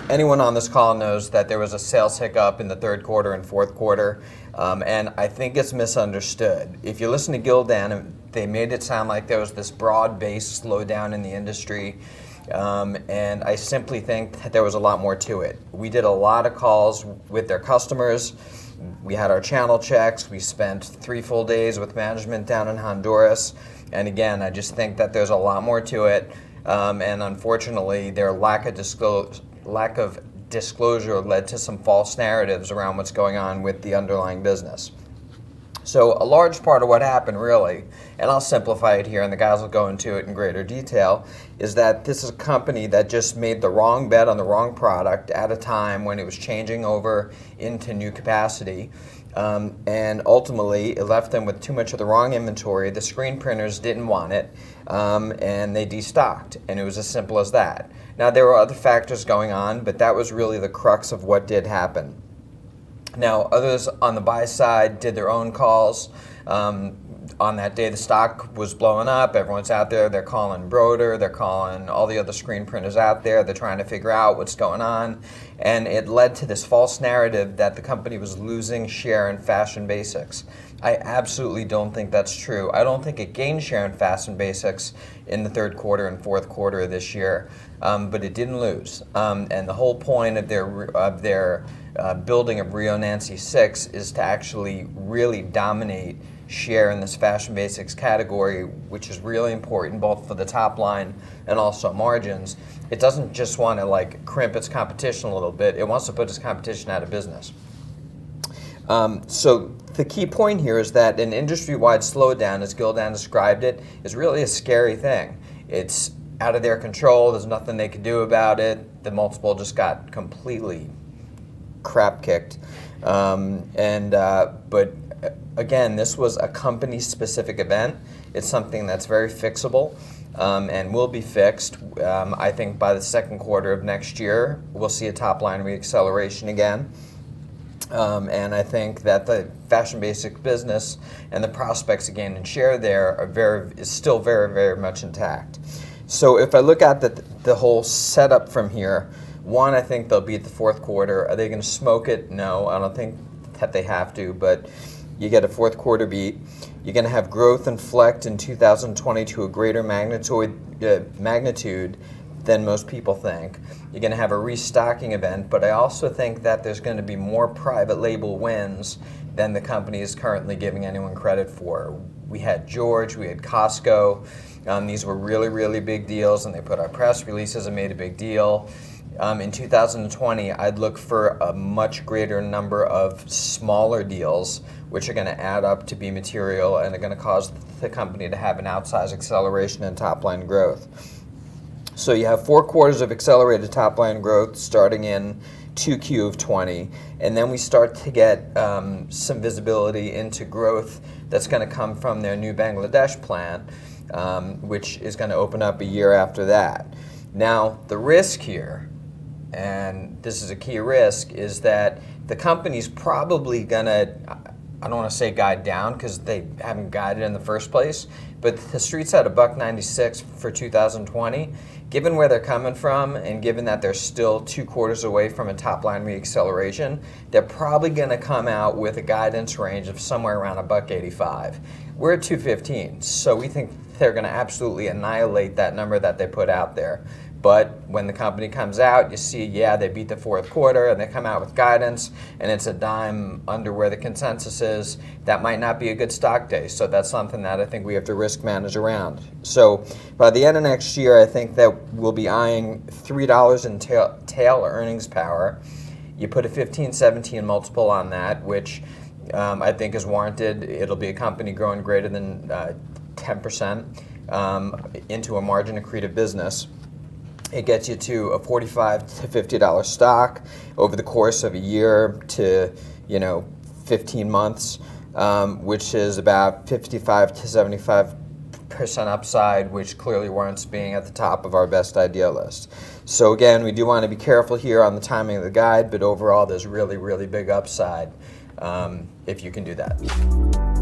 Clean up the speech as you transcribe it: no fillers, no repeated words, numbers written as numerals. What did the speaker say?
anyone on this call knows that there was a sales hiccup in the third quarter and fourth quarter, and I think it's misunderstood. If you listen to Gildan, they made it sound like there was this broad-based slowdown in the industry, and I simply think that there was a lot more to it. We did a lot of calls with their customers. We had our channel checks. We spent 3 full days with management down in Honduras, and again, I just think that there's a lot more to it, and unfortunately, their lack of disclosure led to some false narratives around what's going on with the underlying business. So a large part of what happened really, and I'll simplify it here and the guys will go into it in greater detail, is that this is a company that just made the wrong bet on the wrong product at a time when it was changing over into new capacity. And ultimately, it left them with too much of the wrong inventory. The screen printers didn't want it, and they destocked, and it was as simple as that. Now, there were other factors going on, but that was really the crux of what did happen. Now, others on the buy side did their own calls. On that day, the stock was blowing up. Everyone's out there. They're calling Broder. They're calling all the other screen printers out there. They're trying to figure out what's going on. And it led to this false narrative that the company was losing share in fashion basics. I absolutely don't think that's true. I don't think it gained share in fashion basics in the third quarter and fourth quarter of this year, but it didn't lose. And the whole point of their building of Rio Nancy 6 is to actually really dominate share in this fashion basics category, which is really important both for the top line and also margins. It doesn't just want to like crimp its competition a little bit, it wants to put its competition out of business. So the key point here is that an industry-wide slowdown, as Gildan described it, is really a scary thing. It's out of their control, there's nothing they can do about it, the multiple just got completely crap kicked. But again, this was a company-specific event. It's something that's very fixable and will be fixed. I think by the second quarter of next year, we'll see a top-line reacceleration again. And I think that the fashion basic business and the prospects again in share there is still very, very much intact. So if I look at the whole setup from here, one, I think they'll beat the fourth quarter. Are they going to smoke it? No, I don't think that they have to, but you get a fourth quarter beat. You're going to have growth inflect in 2020 to a greater magnitude than most people think. You're going to have a restocking event, but I also think that there's going to be more private label wins than the company is currently giving anyone credit for. We had George, we had Costco. These were really, really big deals, and they put out press releases and made a big deal. In 2020, I'd look for a much greater number of smaller deals, which are going to add up to be material and are going to cause the company to have an outsized acceleration in top-line growth. So you have 4 quarters of accelerated top-line growth starting in 2Q of 20, and then we start to get some visibility into growth that's going to come from their new Bangladesh plant, which is going to open up a year after that. Now, the risk here, and this is a key risk, is that the company's probably going to, I don't want to say guide down because they haven't guided in the first place, but the street's at $1.96 for 2020. Given where they're coming from and given that they're still 2 quarters away from a top-line reacceleration, they're probably going to come out with a guidance range of somewhere around $1.85. We're at $2.15, so we think they're going to absolutely annihilate that number that they put out there. But when the company comes out, you see, yeah, they beat the fourth quarter and they come out with guidance and it's a dime under where the consensus is. That might not be a good stock day. So that's something that I think we have to risk manage around. So by the end of next year, I think that we'll be eyeing $3 in tail earnings power. You put a 15-17 multiple on that, which I think is warranted. It'll be a company growing greater than 10% into a margin accretive business. It gets you to a $45 to $50 stock over the course of a year to 15 months, which is about 55 to 75% upside, which clearly warrants being at the top of our best idea list. So again, we do want to be careful here on the timing of the guide, but overall there's really, really big upside if you can do that.